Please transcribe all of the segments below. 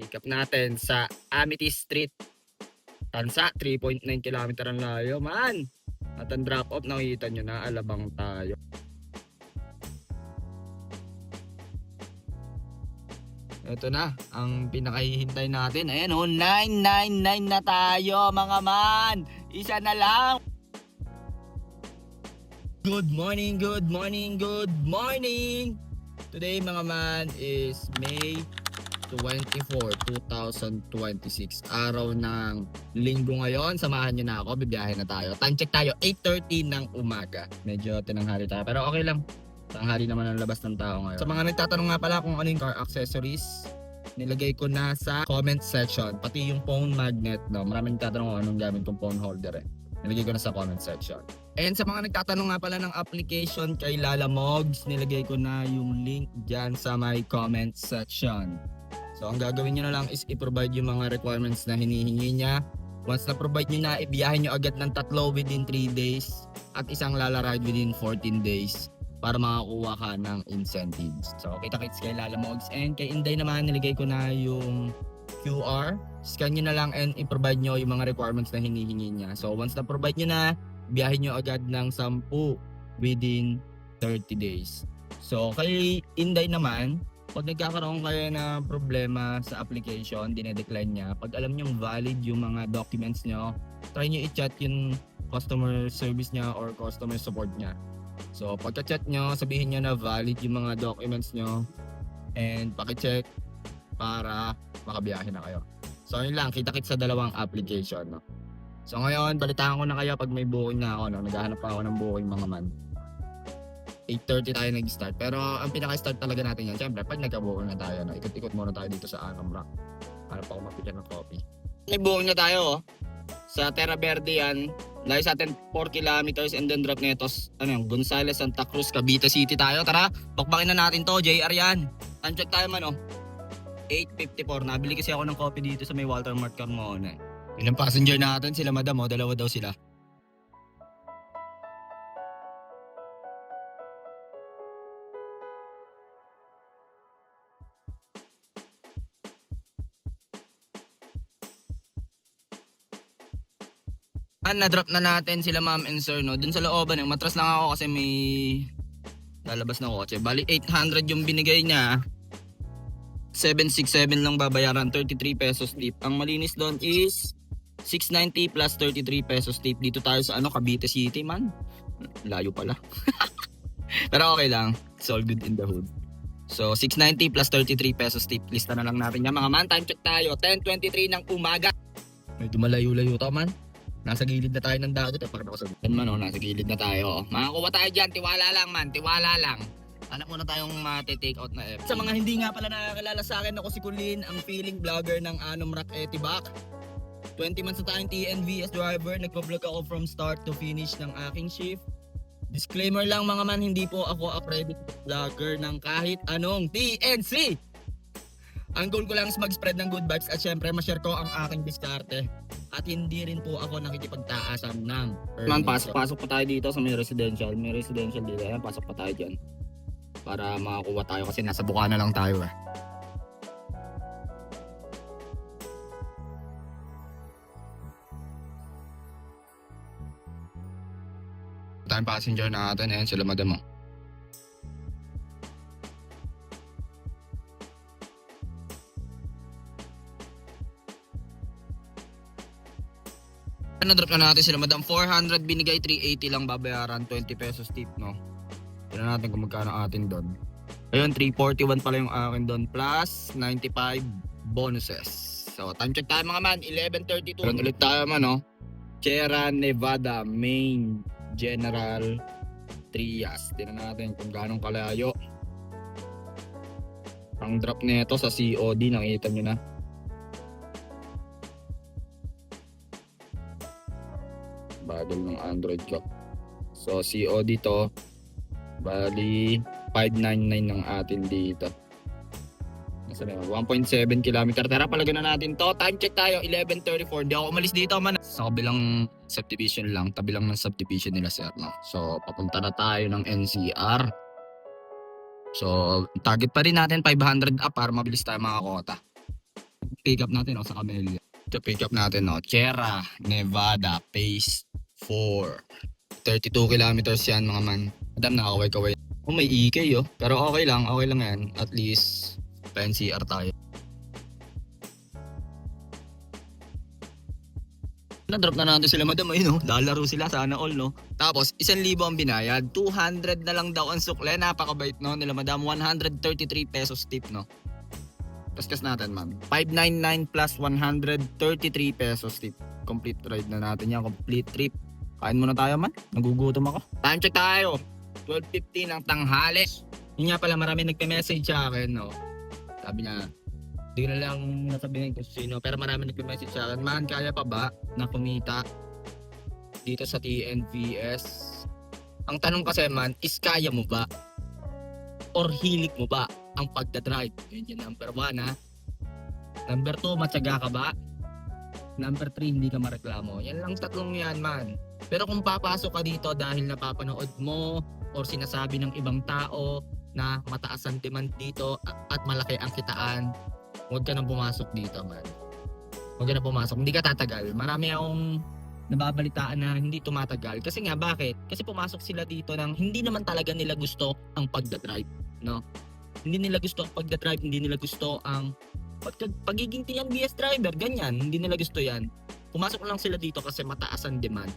Pick up natin sa Amity Street. Tansa, 3.9 kilometer ang layo, man. At ang drop off, nakikita nyo na, Alabang tayo. Ito na, ang pinakahihintay natin. Ayan o, 999 na tayo mga man. Isa na lang. Good morning, good morning, good morning. Today mga man is May 24, 2026. Araw ng linggo ngayon. Samahan nyo na ako, bibiyahe na tayo. Time check tayo, 8:30 ng umaga. Medyo tinanghali tayo, pero okay lang. Tanghali naman ang labas ng tao ngayon. Sa mga nagtatanong nga pala kung ano yung car accessories, nilagay ko na sa comment section. Pati yung phone magnet, no? Maraming nagtatanong kung anong gamit kong phone holder eh. Nilagay ko na sa comment section. And sa mga nagtatanong nga pala ng application kay Lala Mogs, nilagay ko na yung link dyan sa my comment section. So ang gagawin nyo na lang is i-provide yung mga requirements na hinihingi niya. Once na-provide nyo na, ibiyahin nyo agad ng 3 within 3 days at isang Lala ride within 14 days para makakuha ka ng incentives. So kita-kits kay Lala Mogs, and kay Inday naman nilagay ko na yung QR. Scan nyo na lang and i-provide nyo yung mga requirements na hinihingi niya. So once na-provide nyo na, biyahin nyo agad ng 10 within 30 days. So kay Inday naman, pag nagkakaroon kayo na problema sa application, dinedecline niya, pag alam nyo valid yung mga documents nyo, try nyo i-chat yung customer service niya or customer support niya. So pagka-chat nyo, sabihin nyo na valid yung mga documents nyo and paki-check para makabiyahe na kayo. So yun lang, kita-kits sa dalawang application. No? So ngayon, balitaan ko na kayo pag may booking na ako. No? Naghahanap pa ako ng booking mga man. 8:30 tayo nag-start. Pero ang pinaka-start talaga natin yan, syempre pag nagka-booking na tayo, no? Ikot-ikot muna tayo dito sa Anam Rock. Hanap ako mapigyan ng coffee. May booking na tayo sa Terra Verde yan. Layo sa atin 4 kilometers and then drop netos, Gonzales, Santa Cruz, Cavite City tayo. Tara, bakbakin na natin to, JR yan. Time check tayo man 8:54. Nabili kasi ako ng coffee dito sa may Walter Mart Carmona. Ilang passenger natin, sila madam dalawa daw sila. Na-drop na natin sila ma'am and sir, no? Dun sa looban, matras lang ako kasi may lalabas na kotse. Bali 800 yung binigay niya. 767 lang babayaran, 33 pesos tip. Ang malinis doon is 690 plus 33 pesos tip. Dito tayo sa Cavite City man. Layo pala. Pero okay lang. It's all good in the hood. So 690 plus 33 pesos tip. Lista na lang natin yan mga man. Time check tayo. 10:23 ng umaga. Medyo malayo-layo to man. Nasa gilid na tayo ng dagat. Pakita ko sa nasa gilid na tayo. Makakuha tayo dyan. Tiwala lang man. Tiwala lang. Anak mo na tayong mati-take out na F. Sa mga hindi nga pala nakakilala sa akin, ako si Kulin, ang feeling vlogger ng Anam Rock Etibac. 20 months na tayong TNV as driver. Nagpa-vlog ako from start to finish ng aking shift. Disclaimer lang mga man, hindi po ako accredited vlogger ng kahit anong TNC. Ang goal ko lang is mag-spread ng good vibes at syempre ma-share ko ang aking diskarte. At hindi rin po ako nakikipagtaasan ng earnings. Man, pasok pa tayo dito sa may residential. May residential dito. Ayan, pasok pa tayo dyan. Para makakuha tayo kasi nasa Bukana lang tayo eh. Tayong passenger natin. Ayan sila madam. Na-drop na natin sila madam. 400 binigay, 380 lang babayaran, 20 pesos tip, no? Tignan natin kung magkano atin doon. Ayun, 341 pala yung akin doon plus 95 bonuses. So time check tayo mga man, 11:32. Ulit tayo man, no? Sierra Nevada Main General Trias. Tignan natin kung gaano kalayo. Ang drop nito sa COD, nakita nyo na. Bagal ng Android ko. So COD to, bali 599 ng atin dito. Nasa 1.7 km. Tara, palagyan na natin to. Time check tayo, 11:34. Di ako umalis dito man. Sa kabilang subdivision lang, tabi lang ng subdivision nila sir, no? So papunta na tayo ng NCR. So target pa rin natin 500 up para mabilis tayo makakota. pick up natin sa Camellia. Ito pick up natin Sierra Nevada Phase 4. 32 kilometers yan mga man. Madam nakakaway-kaway. May EK pero okay lang yan. At least pa-NCR tayo. Na-drop na natin sila madam lalaro sila sana all Tapos 1,000 ang binayad, 200 na lang daw ang sukle, napakabait nila madam, 133 pesos tip Kaskas natin ma'am, 599 plus 133 pesos tip. Complete ride na natin yan, complete trip. Kain muna tayo man, nagugutom ako. Time check tayo, 12:50 ng tanghali. Yun nga pala, marami nagpe-message sa akin sabi niya, hindi na lang nasabihin kung sino, pero marami nagpe-message sa akin, man, kaya pa ba na kumita dito sa TNVS? Ang tanong kasi man, is kaya mo ba? Or hilig mo ba ang pagdadrive? Yun yung number 1 Number 2, matyaga ka ba? Number 3, hindi ka mareklamo. Yan lang tatlong yan man. Pero kung papasok ka dito dahil napapanood mo or sinasabi ng ibang tao na mataas ang demand dito at malaki ang kitaan, huwag ka nang pumasok dito man. Huwag ka nang pumasok, hindi ka tatagal. Marami akong nababalitaan na hindi tumatagal. Kasi nga bakit? Kasi pumasok sila dito nang hindi naman talaga nila gusto ang pagdadrive. Hindi nila gusto ang pagdadrive, hindi nila gusto ang pagiging TNVS driver, ganyan. Hindi nila gusto yan. Pumasok lang sila dito kasi mataas ang demand.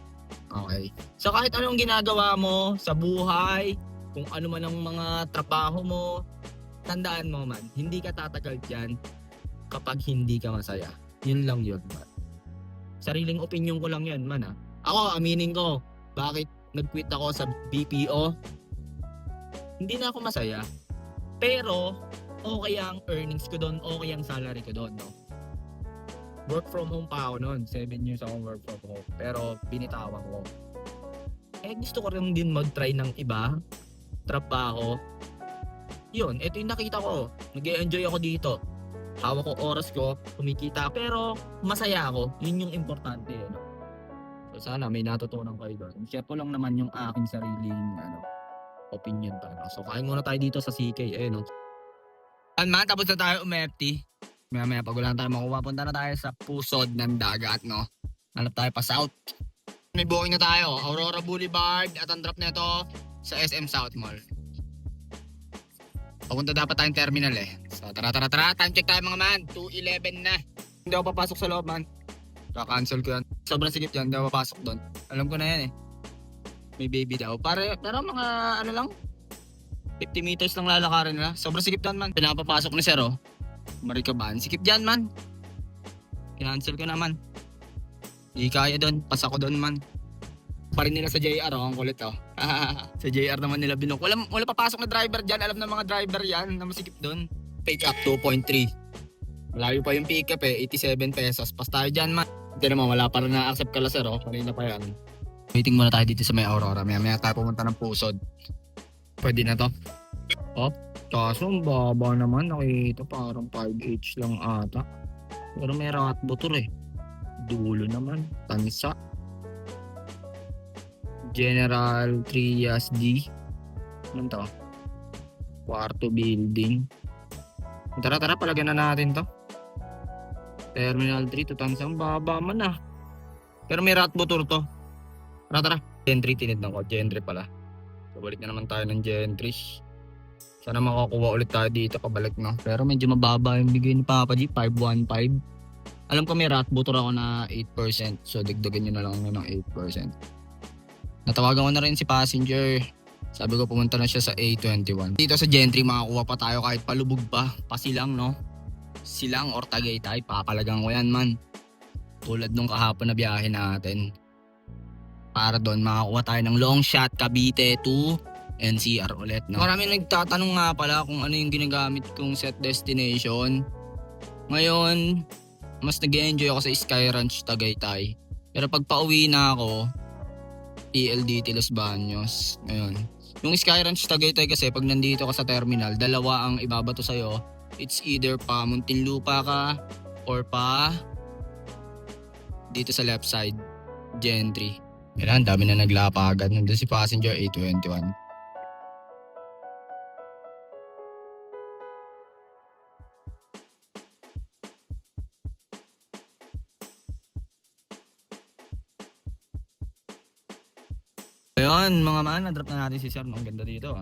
Okay. So kahit anong ginagawa mo sa buhay, kung ano man ang mga trabaho mo, tandaan mo man, hindi ka tatagal dyan kapag hindi ka masaya. Yun lang yun man. Sariling opinion ko lang yan man Ako, aminin ko, bakit nag-quit ako sa BPO? Hindi na ako masaya. Pero, okay ang earnings ko doon, okay ang salary ko doon Work from home pa ako noon. 7 years ako work from home. Pero, binitawan ko. Gusto ko rin din mag-try ng iba. Trabaho. Yun, ito yung nakita ko. Nag-enjoy ako dito. Hawak ko oras ko, kumikita. Pero, masaya ako. Yun yung importante. So, sana may natutunan kayo doon. Share ko lang naman yung aking sariling opinion pa. So, kain muna tayo dito sa CK. Man, tapos na tayo umepti. Maya pag wala na tayo makuha, punta na tayo sa pusod ng dagat, Hanap tayo pa south. May booking na tayo, Aurora Boulevard at ang drop nito sa SM South Mall. Papunta dapat tayong terminal So tara, time check tayo mga man, 2:11 na. Hindi ako papasok sa loob man. Kaka-cancel ko yan. Sobrang sikip yan, hindi ako papasok doon. Alam ko na yan May baby daw. Pero mga lang, 50 meters lang lalakarin nila. Sobrang sikip doon man. Pinapapasok ni Sir Marikaban. Sikip dyan man. Cancel ko naman. Hindi kaya doon. Pasa ko doon man. Pa rin nila sa JR ang kulit Sa JR naman nila binok. Wala papasok na driver dyan. Alam na mga driver yan na masikip doon. Pick up 2.3. Malayo pa yung pick up 87 pesos. Pas tayo dyan man. Hindi naman wala pa rin na-accept ka la Sir Kanina pa yan. Waiting muna tayo dito sa may Aurora. Maya tayo pumunta ng pusod. Pwede na to. Kaso ang baba naman. Nakita parang 5H lang ata. Pero may rat motor Dulo naman. Tansa. General Trias D. Ano to? Kwarto building. Tara, palagyan na natin to. Terminal 3 to Tansa. Ang baba man Pero may rat motor to. Tara. Gentry tinignan ko. Gentry pala. So, balik na naman tayo ng Gentry. Sana makakuha ulit tayo dito pabalik Pero medyo mababa yung bigay ni Papa G, 515. Alam ko may rat motor ako na 8%. So dagdagan nyo na lang ng 8%. Natawagan ko na rin si passenger. Sabi ko pumunta na siya sa A21. Dito sa Gentry makakuha pa tayo kahit palubog pa. Pasilang Silang or Tagaytay. Papalagang ko yan man. Tulad nung kahapon na biyahe natin. Para doon makakuha tayo ng long shot Cavite to NCR ulit Maraming nagtatanong nga pala kung ano yung ginagamit kong set destination. Ngayon, mas nag-enjoy ako sa Sky Ranch Tagaytay. Pero pag pauwi na ako, PLDT Los Baños. Ngayon, yung Sky Ranch Tagaytay kasi pag nandito ka sa terminal, dalawa ang ibabato sa'yo. It's either pa Muntinlupa ka or pa dito sa left side, Gentry. Kailan, dami na naglapagan. Nandun si passenger A21. Ayun mga man, na-drop na natin si Sir. Ang ganda dito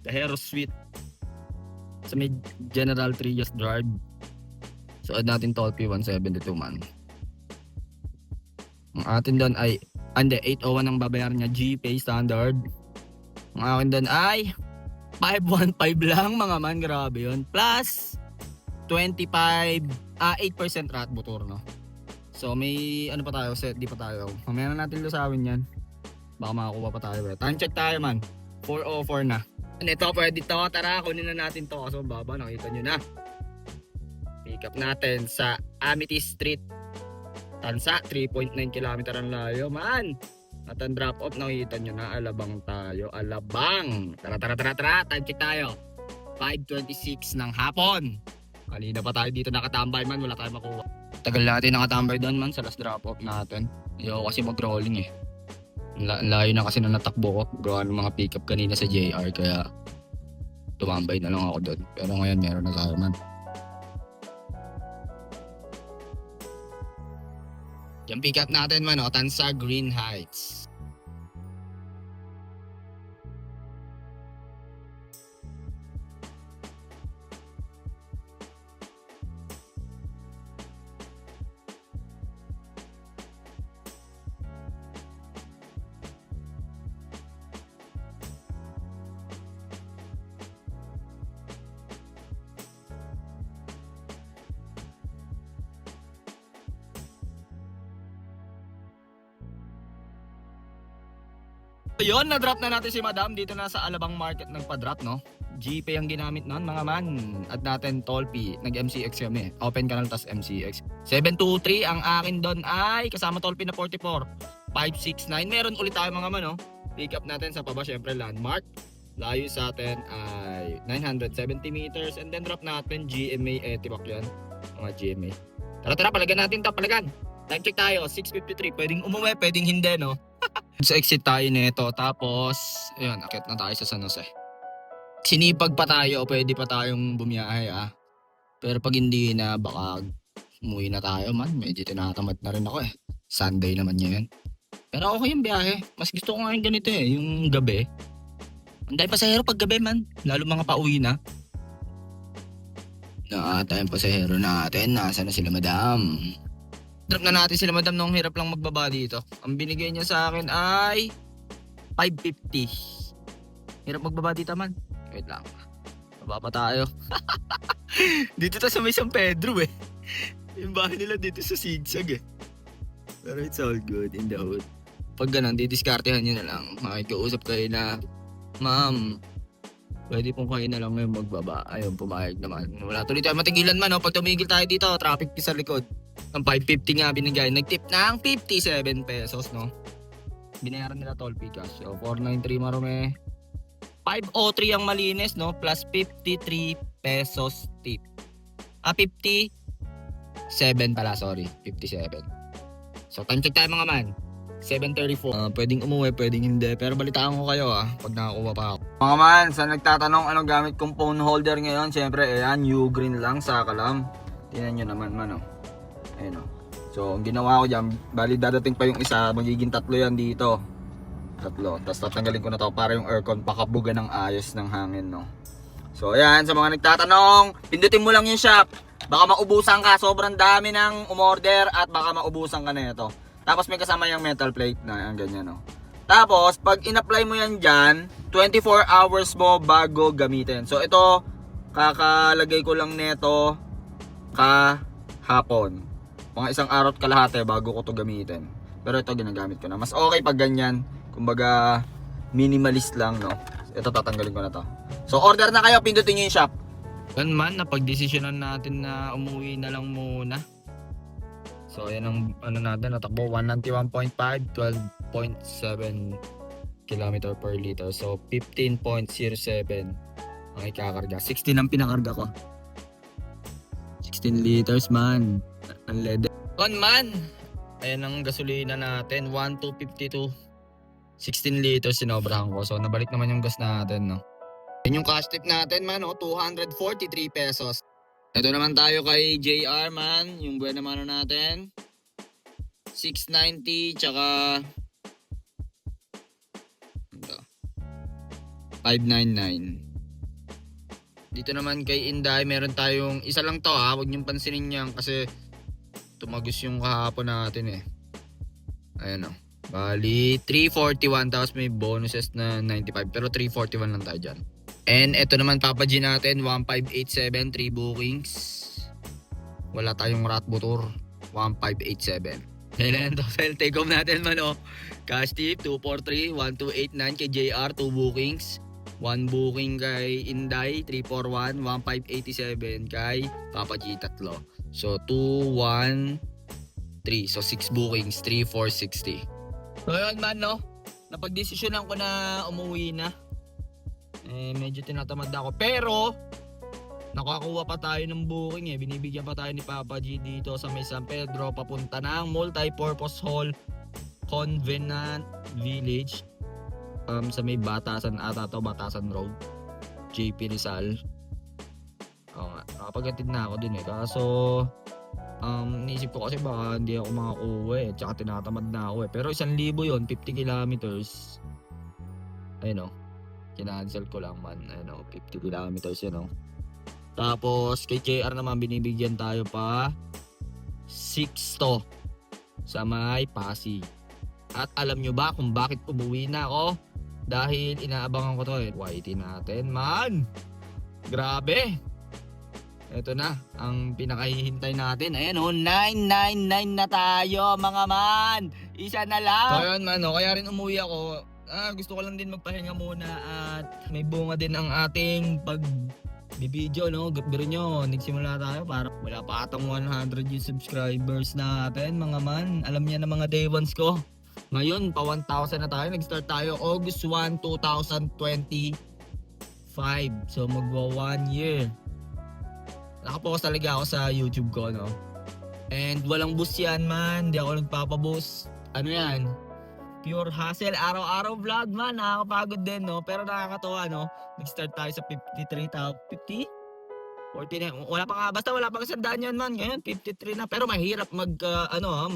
The Hero Suite. Sa may General Trias Drive. So add natin Tolpi 172 man. Ang atin doon ay 801 ang babayaran niya, GPay standard. Ang akin doon ay 515 lang mga man, grabe yun. Plus 25, 8% rat butor, no? So may ano pa tayo, set di pa tayo. Mamaya na natin lusawin yan. Baka makakuha pa tayo. Time check tayo man. 4:04 na. And ito pwede to. Tara, kunin na natin to. Kaso baba, nakita nyo na. Pick up natin sa Amity Street. Tansa, 3.9 km ang layo man. At ang drop off, nakita nyo na. Alabang tayo. Alabang. Tara. Time check tayo. 5:26 ng hapon. Kanina pa tayo dito nakatambay man. Wala tayong makuha. Tagal natin nakatambay doon man sa last drop off natin. Ayoko kasi mag-rolling eh. Layo na kasi na natakbo ko. Gawa ng mga pick up kanina sa JR. Kaya tumambay na lang ako doon. Pero ngayon meron na tayo man. Yung pick up natin man Tansa Green Heights. Yun, na-drop na natin si Madam dito na sa Alabang Market nagpa-drop, no? GPay ang ginamit noon mga man. At natin Tolpi, nag-MCX kami. Open canal tas MCX. 723 ang akin doon ay kasama Tolpi na 44. 569. Meron ulit tayo mga man, no? Pick up natin sa paba, syempre landmark. Layo sa atin ay 970 meters. And then drop natin GMA Etibac yan. Mga GMA. Tara, palagan natin to, palagan. Time check tayo, 6:53. Pwedeng umuwi, pwedeng hindi, no? Sa exit tayo nito, tapos ayun, akit na tayo sa San Jose. Sinipag pa tayo, pwede pa tayong bumiyahe Pero pag hindi na, baka umuwi na tayo man. Medyo tinatamad na rin ako Sunday naman ngayon. Pero okay yung biyahe. Mas gusto ko nga yung ganito yung gabi. Ang dahil pasahero pag gabi man, lalo mga pauwi na. Tayong pasahero natin, nasa na sila Madam? Drop na natin sila Madam nung hirap lang magbaba dito. Ang binigay niya sa akin ay 550. Hirap magbaba dito man. Wait lang. Baba pa tayo. Dito to sa may San Pedro Yung bahay nila dito sa Sigsag Pero it's all good in the hood. Pag ganun, didiskartehan nyo na lang. Makikausap kayo na, Ma'am, pwede pong kayo na lang ngayon magbaba. Ayun, pumayag naman. Wala tuloy tayo matigilan man. Pag tumigil tayo dito, traffic sa likod. Ang 550 nga binigay. Nagtip ng 57 pesos, no? Binayaran nila toll fee cash. So, 493 marome. 503 ang malinis, no? Plus 53 pesos tip. 57 pala, sorry. 57. So, time check tayo mga man. 7:34. Pwedeng umuwi, pwedeng hindi. Pero balitaan ko kayo pag nakakuha pa ako. Mga man, sa nagtatanong anong gamit kong phone holder ngayon, syempre, new green lang sa kalam. Tingnan nyo naman man, Ayun So, ang ginawa ko dyan, bali dadating pa yung isa, magiging 3 yan dito. 3. Tapos tatanggalin ko na to para yung aircon pakabuga ng ayos ng hangin, no? So, ayan, sa mga nagtatanong, pindutin mo lang yung shop. Baka maubusan ka, sobrang dami ng umorder at baka maubusan ka na ito. Tapos may kasama yung metal plate na yung ganyan, no? Tapos, pag in-apply mo yan dyan, 24 hours mo bago gamitin. So, ito, kakalagay ko lang neto kahapon. Mga 1 araw at kalahati bago ko to gamitin. Pero ito ginagamit ko na. Mas okay pag ganyan. Kumbaga minimalist lang, no. Ito tatanggalin ko na to. So order na kayo, pindutin niyo yung shop. Yan man, napagdesisyonan natin na umuwi na lang muna. So yan ang natin, natakbo 191.5, 12.7 km per liter. So 15.07 ang ikakarga. 16 ang pinakarga ko. 16 liters man. Ang leather. Man. Ayan ang gasolina natin. 1,252. 16 liters sinobrahan ko. So nabalik naman yung gas natin, no. Yan yung cash tip natin man, 243 pesos. Ito naman tayo kay JR man. Yung buwan naman natin. 690 tsaka 599. Dito naman kay Inday, meron tayong isa lang to ha. Huwag niyong pansinin yan kasi tumagos yung kahapon natin eh. Ayan o. Bali, 341 tapos may bonuses na 95 pero 341 lang tayo dyan. And ito naman Papa G natin, 1587, 3 bookings. Wala tayong rat motor, 1587. Kailan to? Sell take home natin man o. Cash tip, 243, 1289 kay JR, 2 bookings. 1 booking kay Inday, 341, 1587 kay Papa G, 3. So 213, so 6 bookings, 3460. So yun man no, napagdesisyonan ko na umuwi na. Medyo tinatamad ako pero nakakuha pa tayo ng booking eh. Binibigyan pa tayo ni Papa G dito sa may San Pedro papunta ng Multipurpose Hall Convenant Village sa may Batasan Batasan Road, JP Rizal. Nakapaghatid na ako dun eh. Kaso iniisip ko kasi baka hindi ako makakuha eh. Tsaka tinatamad na ako eh. Pero 1,000 yun, 50 kilometers. Ayun o. Kinancel ko lang man. Ayun o, 50 kilometers yun o. Tapos kay JR naman binibigyan tayo pa 6 sa may Pasig. At alam nyo ba kung bakit umuwi na ako? Dahil inaabangan ko to eh. YT natin man. Grabe. Ito na, ang pinakahihintay natin. Ayan o, 999 na tayo mga man. Isa na lang. So yun man, kaya rin umuwi ako. Gusto ko lang din magpahinga muna at may bunga din ang ating pagbibideo, no? Biro nyo, nagsimula tayo para wala pa atang 100 yung subscribers natin mga man. Alam niya na mga day ones ko. Ngayon, pa 1,000 na tayo. Nag-start tayo August 1, 2025. So magwa 1 year. Nakapokus talaga ako sa YouTube ko, no? And walang boost yan, man. Hindi ako nagpapaboost. Ano yan? Pure hustle. Araw-araw vlog, man. Nakakapagod din, no? Pero nakakatawa, no? Nag-start tayo sa 53,000. 49. Wala pa nga. Basta wala pa kasandaan yan, man. Ngayon, 53 na. Pero mahirap magkaroon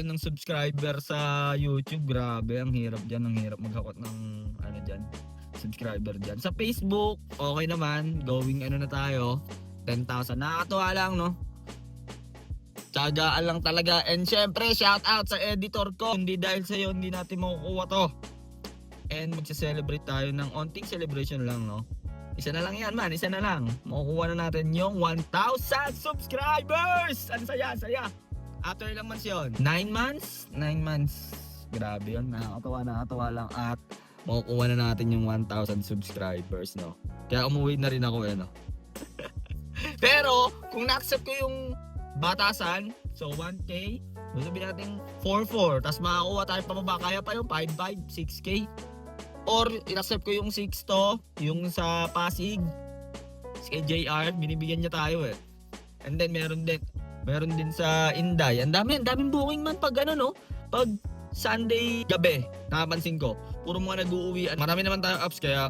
ng subscriber sa YouTube. Grabe, ang hirap dyan. Ang hirap maghakot ng dyan. Subscriber dyan. Sa Facebook, okay naman. Going na tayo. 10,000. Nakakatuwa lang, no? Tsagaan lang talaga. And syempre, shout out sa editor ko. Hindi dahil sa'yo, hindi natin makukuha to. And magsa-celebrate tayo ng onting celebration lang, no? Isa na lang yan, man. Isa na lang. Makukuha na natin yung 1,000 subscribers! Ang saya, saya. After ilang months yun? 9 months? 9 months. Grabe yun. Nakakatawa lang. At makukuha na natin yung 1,000 subscribers, no? Kaya umuwi na rin ako, no? Pero, kung na-accept ko yung Batasan, so 1K, sabihin natin 4,4, tapos makakuha tayo pababa, kaya pa yung 5,5, 6K. Or, in-accept ko yung 6 to, yung sa Pasig, kay JR, binibigyan niya tayo eh. And then, meron din sa Inday. Ang daming booking man pag no? Pag Sunday gabi, nakapansin ko, puro mga nag-uuwian. Marami naman tayong apps kaya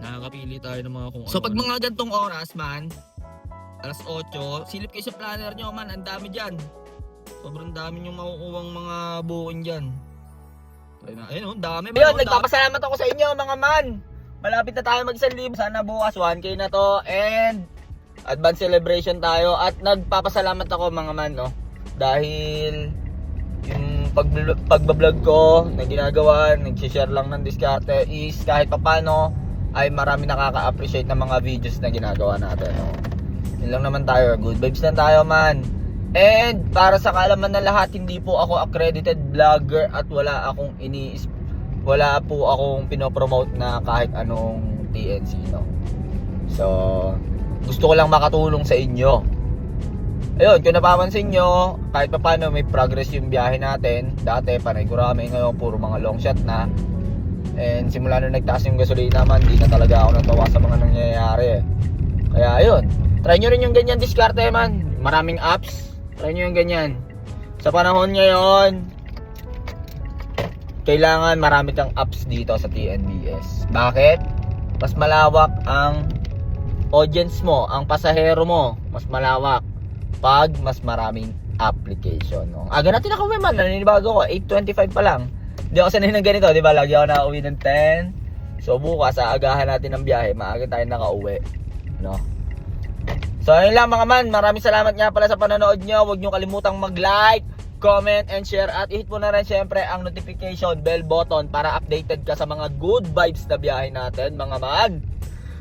nakakapili tayo ng mga kung ano. So pag mga gantong oras man, alas 8, silip kayo sa planner nyo man, ang dami dyan. Sobrang dami yung makukuhang mga booking dyan. Ayun, dami. Ayun, nagpapasalamat ako sa inyo mga man. Malapit na tayo mag-1,000. Sana bukas 1K na to and advance celebration tayo. At nagpapasalamat ako mga man, no? Dahil yung pagbablog ko na ginagawa, nag-share lang ng diskarte is kahit papano ay marami nakaka-appreciate ng mga videos na ginagawa natin, no? Yun lang naman tayo, good vibes lang tayo man. And para sa kaalaman ng lahat, hindi po ako accredited vlogger at wala po akong pinopromote na kahit anong TNC, no? So gusto ko lang makatulong sa inyo. Ayun, kung napapansin nyo, kahit pa paano may progress yung biyahe natin. Dati, panay Gurame, ngayon puro mga long shot na. And simula nung nagtaas yung gasolina naman, di na talaga ako natawa sa mga nangyayari eh. Kaya ayun, try nyo rin yung ganyan diskarte man. Maraming apps, try nyo yung ganyan. Sa panahon ngayon, kailangan marami kang apps dito sa TNBS. Bakit? Mas malawak ang audience mo, ang pasahero mo, mas malawak pag mas maraming application, no? Aga natin ako man, naninibago ko, 8:25 pa lang. Hindi ako sanay ng ganito, di ba? Lagi ako nakauwi ng 10, So bukas, aagahan natin ng biyahe. Maaga tayo nakauwi. No? So ayun lang mga man. Maraming salamat nga pala sa panonood nyo. Huwag nyo kalimutang mag-like, comment, and share. At i-hit mo na rin syempre ang notification bell button para updated ka sa mga good vibes na biyahe natin mga man.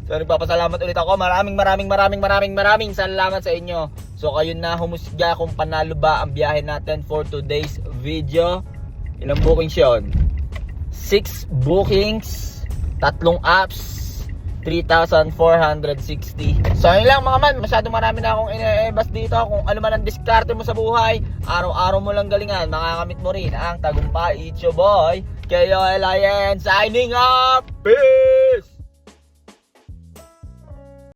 So nagpapasalamat ulit ako. Maraming salamat sa inyo. So kayo na humusga kung panalo ba ang biyahe natin for today's video. Ilang bookings yun? 6 bookings, 3 apps, 3,460. So yun lang mga man, masyadong marami na akong ine-ebas dito. Kung ano man ang diskarte mo sa buhay, araw-araw mo lang galingan, makakamit mo rin ang tagumpay. It's your boy, KOLIN, signing up. Peace!